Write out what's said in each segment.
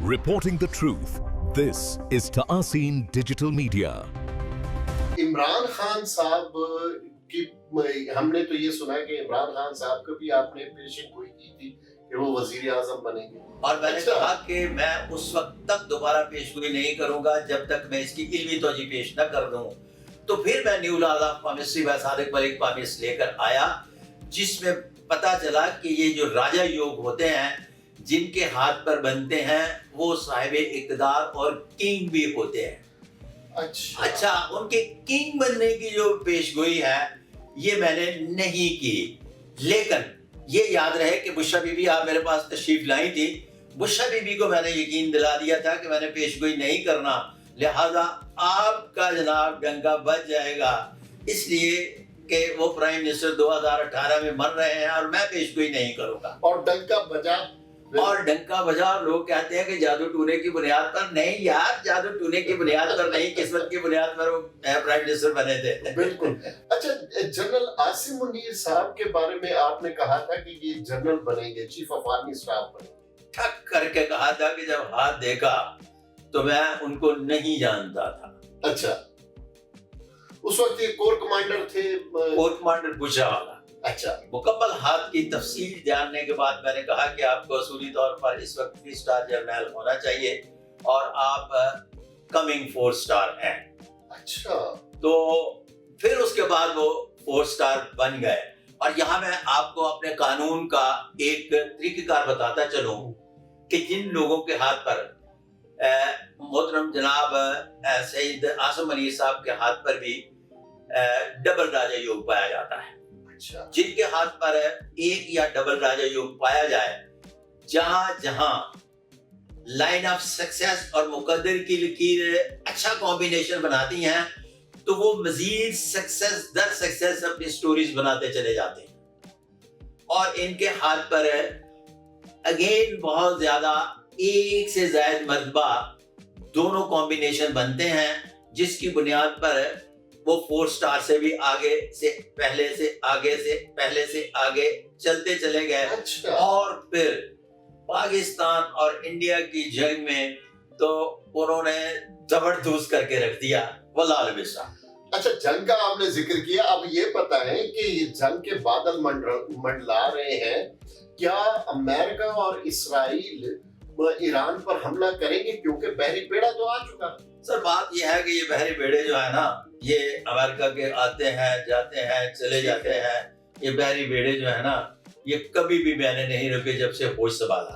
Reporting the truth. This is Ta'aseen Digital Media. Imran Khan साहब की हमने तो ये सुना कि इमरान खान साहब को भी आपने पेशन गोई की थी कि वो वजीर आजम बनेंगे, और मैंने कहा कि मैं उस वक्त तक दोबारा पेशगोई नहीं करूंगा जब तक मैं इसकी इल्मी तौजी पेश न कर दूं। तो फिर मैं न्यू लॉज ऑफ पामिस्ट्री व सादिक मलिक पामिस लेकर आया, जिसमें पता चला कि ये जो राजा योग होते हैं जिनके हाथ पर बनते हैं वो साहिब इक़्तिदार और किंग भी होते हैं। अच्छा, उनके किंग बनने की जो पेशगोई है ये मैंने नहीं की, लेकिन ये याद रहे कि बुशरा बीबी आप मेरे पास तशरीफ लाई थी। बुशरा बीबी को मैंने यकीन दिला दिया था कि मैंने पेशगोई नहीं करना, लिहाजा आपका जनाब डंका बच जाएगा, इसलिए कि वो प्राइम मिनिस्टर 2018 में मर रहे हैं और मैं पेशगोई नहीं करूंगा। और डंका बजा। लोग कहते हैं कि जादू टूने की बुनियाद पर। नहीं यार, जादू टूने की बुनियाद पर नहीं, किस्मत की बुनियाद पर वो प्राइम मिनिस्टर बने थे। बिल्कुल। अच्छा, जनरल आसिम मुनीर साहब के बारे में आपने कहा था कि ये जनरल बनेंगे, चीफ ऑफ आर्मी स्टाफ बनेंगे। ठक करके कहा था कि जब हाथ देखा तो मैं उनको नहीं जानता था। अच्छा, उस वक्त ये कोर कमांडर थे, कोर कमांडर बुशरा वाला। अच्छा, मुकम्मल हाथ की तफसील जानने के बाद मैंने कहा कि आपको असूली तौर पर इस वक्त 3 स्टार जर्नल होना चाहिए और आप कमिंग 4 स्टार हैं। अच्छा, तो फिर उसके बाद वो 4 स्टार बन गए। और यहाँ मैं आपको अपने कानून का एक तरीक़ेकार बताता चलूं कि जिन लोगों के हाथ पर मोहतरम जनाब सईद आसिम मनीर साहब के हाथ पर भी डबल राजा योग पाया जाता है। अच्छा, जिनके हाथ पर एक या डबल राजा योग पाया जाए, जहां जहां लाइन ऑफ सक्सेस और मुकद्दर की लकीर अच्छा कॉम्बिनेशन बनाती हैं, तो वो मजीद सक्सेस दर सक्सेस अपनी स्टोरीज बनाते चले जाते हैं। और इनके हाथ पर अगेन बहुत ज्यादा एक से ज्यादा मरतबा दोनों कॉम्बिनेशन बनते हैं, जिसकी बुनियाद पर वो 4 स्टार से भी आगे से पहले से आगे चलते चले गए। अच्छा। और फिर पाकिस्तान और इंडिया की जंग में तो उन्होंने जबरदस्त करके रख दिया। वल्लाह बिस्सा। अच्छा, जंग का आपने जिक्र किया, अब ये पता है कि ये जंग के बादल मंडला रहे हैं, क्या अमेरिका और इसराइल ईरान पर हमला करेंगे, क्योंकि बहरी बेड़ा तो आ चुका। सर, बात यह है कि ये बहरी बेड़े जो है ना, ये अमेरिका के आते हैं, जाते हैं, चले जाते हैं। ये बहरी बेड़े जो है ना, ये कभी भी मैंने नहीं रुके जब से होश संभाला।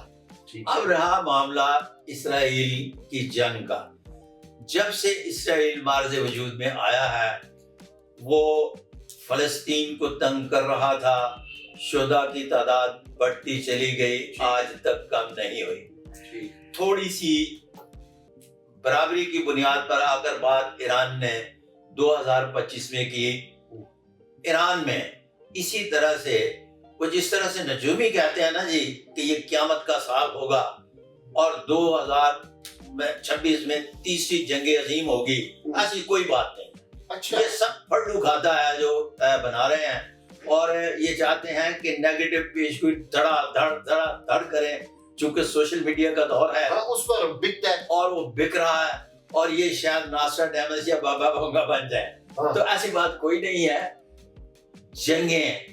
अब रहा मामला इसराइल की जंग का। जब से इसराइल मार्ज़ वजूद में आया है, वो फलस्तीन को तंग कर रहा था, शुहदा की तादाद बढ़ती चली गई, आज तक कम नहीं हुई। थोड़ी सी बराबरी की बुनियाद पर आकर बात ईरान ने 2025 में की। ईरान में इसी तरह से वो जिस तरह से नजूमी कहते हैं ना जी कि ये क़यामत का साल होगा और 2026 में तीसरी जंगे अजीम होगी, ऐसी कोई बात नहीं। अच्छा, ये सब फर्डू खाता है जो बना रहे हैं, और ये चाहते हैं कि नेगेटिव पेशगोई धड़ करें, चूंकि सोशल मीडिया का दौर है। हाँ, उस पर बिकता है और वो बिक रहा है, और ये शायद नास्ट्राडामस या बाबा भोंगा बन जाए। हाँ। तो ऐसी बात कोई नहीं है। जंगें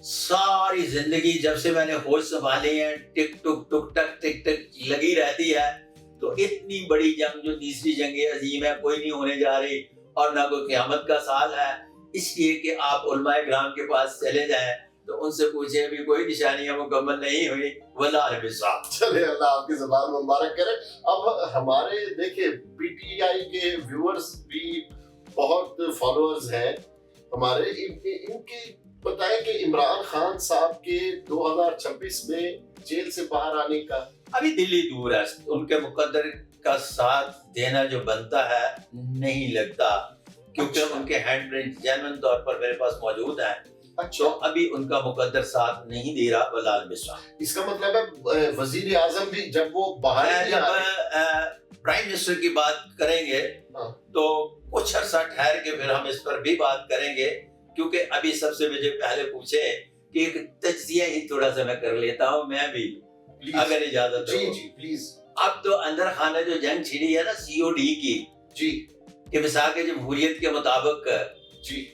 सारी जिंदगी जब से मैंने होश संभाली है, टिक टक लगी रहती है। तो इतनी बड़ी जंग जो तीसरी जंग अजीम है, कोई नहीं होने जा रही, और ना कोई क़यामत का साल है। इसलिए कि आप उलमाए किराम के पास चले जाएं तो उनसे पूछे, अभी कोई निशानियां मुकम्मल नहीं हुई। वल्लाह बिस्सा। चले, अल्लाह आपकी ज़बान मुबारक करे। अब हमारे देखिए पीटीआई के व्यूअर्स भी बहुत फॉलोअर्स हैं हमारे, इनके बताएं कि इमरान खान साहब के 2026 में जेल से बाहर आने का। अभी दिल्ली दूर है, उनके मुकद्दर का साथ देना जो बनता है नहीं लगता, क्योंकि उनके हैंड प्रिंट जेन्युइन तौर पर मेरे पास मौजूद है। अच्छा, तो अभी उनका मुकद्दर साथ नहीं दे रहा। वल्लाह बिस्सा। इसका मतलब है वजीर आजम भी जब वो बाहर जब प्राइम मिनिस्टर की बात करेंगे तो कुछ अर्सा ठहर के फिर हम इस पर भी बात करेंगे, क्योंकि अभी सबसे मुझे पहले पूछे कि एक तज्जिया ही थोड़ा सा मैं कर लेता हूँ मैं भी, अगर इजाजत हो। जी प्लीज। اب تو اندر خانہ جو جنگ چھڑی ہے نا COD کی جی کہ مساق جمہوریت کے مطابق جی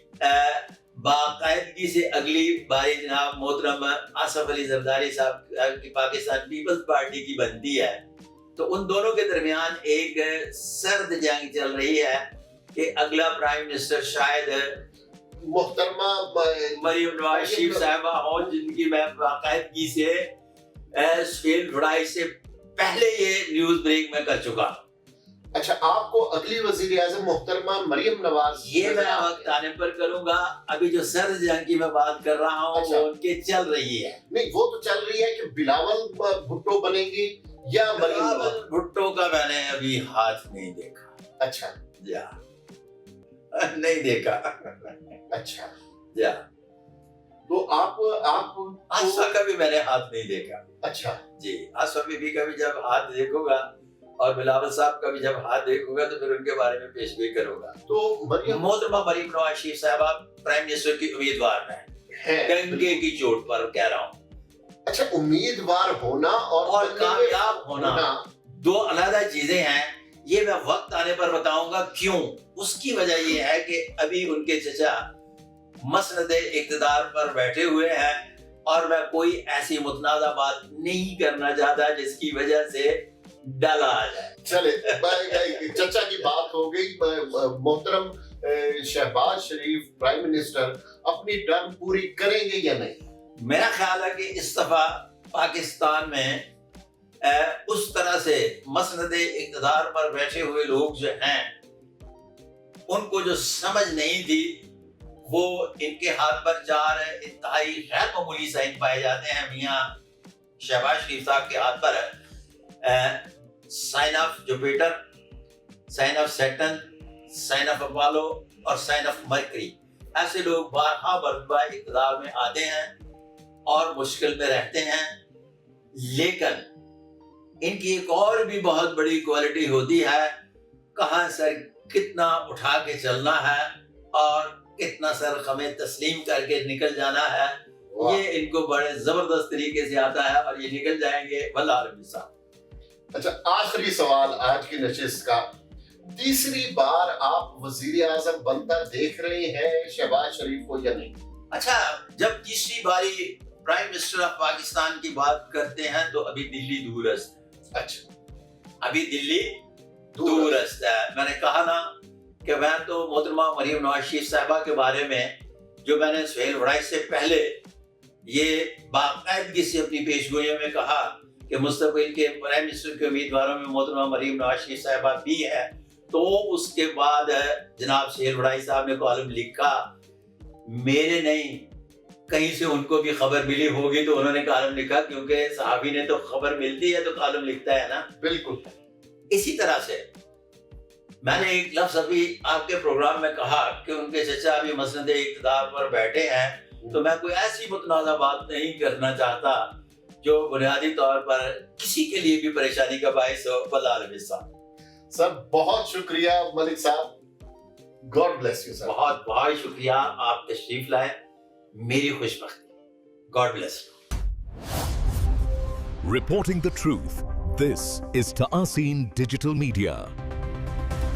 باقاعدگی سے اگلی باری جناب محترم آصف علی زرداری صاحب کی پاکستان پیپلز پارٹی کی بنتی ہے، تو ان دونوں کے درمیان ایک سرد جنگ چل رہی ہے کہ اگلا پرائم منسٹر شاید محترمہ مریم نواز شریف صاحبہ ہوں، جن کی میں باقاعدگی سے سہیل وڑائی سے پہلے یہ نیوز بریک میں کر چکا ہوں۔ اچھا، آپ کو اگلی وزیر اعظم محترمہ مریم نواز یہ میں وقت آنے پر کروں گا، ابھی جو سرد جنگ کی میں بات کر رہا ہوں وہ ان کے چل رہی ہے۔ نہیں، وہ تو چل رہی ہے کہ بلاول بھٹو بنیں گی یا مریم نواز؟ بلاول بھٹو کا میں نے ابھی ہاتھ نہیں دیکھا۔ اچھا جا نہیں دیکھا۔ اچھا جا تو آپ آصفہ کا بھی میں نے ہاتھ نہیں دیکھا۔ اچھا جی، آصفہ بی بی کا بھی جب ہاتھ دیکھوں گا اور بلاول صاحب کا بھی جب ہاتھ دیکھوں گا تو پھر ان کے بارے میں پیش گوئی کروں گا۔ تو محترمہ مریم نواز شریف صاحبہ پرائم منسٹر کی امیدوار ہیں، ڈنکے کی چوٹ پر کہہ رہا ہوں۔ اچھا، امیدوار ہونا اور کامیاب ہونا دو علیحدہ چیزیں ہیں، یہ میں وقت آنے پر بتاؤں گا کیوں۔ اس کی وجہ یہ ہے کہ ابھی ان کے چچا مسند اقتدار پر بیٹھے ہوئے ہیں اور میں کوئی ایسی متنازع بات نہیں کرنا چاہتا جس کی وجہ سے ڈالا آ جائے۔ چلے، چچا کی بات ہو گئی۔ محترم شہباز شریف پرائم منسٹر اپنی ٹرم پوری کریں گے یا نہیں؟ میرا خیال ہے کہ اس دفعہ پاکستان میں اس طرح سے مسند اقتدار پر بیٹھے ہوئے لوگ جو ہیں ان کو جو سمجھ نہیں تھی وہ ان کے ہاتھ پر چار انتہائی غیر معمولی سائن پائے جاتے ہیں۔ میاں شہباز شریف صاحب کے ہاتھ پر sign of Jupiter, sign of Saturn, sign of Apollo اور سائن آف مرکری۔ ایسے لوگ بارہا مرتبہ اقتدار میں آتے ہیں اور مشکل میں رہتے ہیں، لیکن ان کی ایک اور بھی بہت بڑی کوالٹی ہوتی ہے، کہاں سر کتنا اٹھا کے چلنا ہے اور کتنا سر خمیں تسلیم کر کے نکل جانا ہے۔ یہ ان کو بڑے زبردست طریقے سے آتا ہے اور یہ نکل جائیں گے واللہ عالم صاحب۔ اچھا، آخری سوال آج کی نشست کا، تیسری بار آپ وزیر اعظم بنتا دیکھ رہے ہیں شہباز شریف کو یا نہیں؟ اچھا، جب تیسری باری پرائم منسٹر آف پاکستان کی بات کرتے ہیں تو ابھی دلی دورست ہے۔ اچھا، ابھی دلی دورست ہے۔ میں نے کہا نا کہ میں تو محترمہ مریم نواز شریف صاحبہ کے بارے میں جو میں نے سہیل وڑائی سے پہلے یہ باقاعدگی سے اپنی پیشگوئیوں میں کہا کہ مستقبل کے پرائم منسٹر کے امیدواروں میں محترمہ مریم نواز شریف صاحبہ بھی ہے، تو اس کے بعد جناب سہیل وڑائی صاحب نے کالم لکھا، میرے نہیں کہیں سے ان کو بھی خبر ملی ہوگی تو انہوں نے کالم لکھا، کیونکہ صحابی نے تو خبر ملتی ہے تو کالم لکھتا ہے نا۔ بالکل اسی طرح سے میں نے ایک لفظ ابھی آپ کے پروگرام میں کہا کہ ان کے چچا ابھی مسند اقتدار پر بیٹھے ہیں، تو میں کوئی ایسی متنازع بات نہیں کرنا چاہتا جو بنیادی طور پر کسی کے لیے بھی پریشانی کا باعث ہو۔ واللہ عالم صاحب۔ سر بہت شکریہ ملک صاحب، گاڈ بلیس یو سر۔ بہت بہت شکریہ، آپ تشریف لائے، میری خوش بختی، God bless you. Reporting the truth. This is Ta'aseen Digital Media.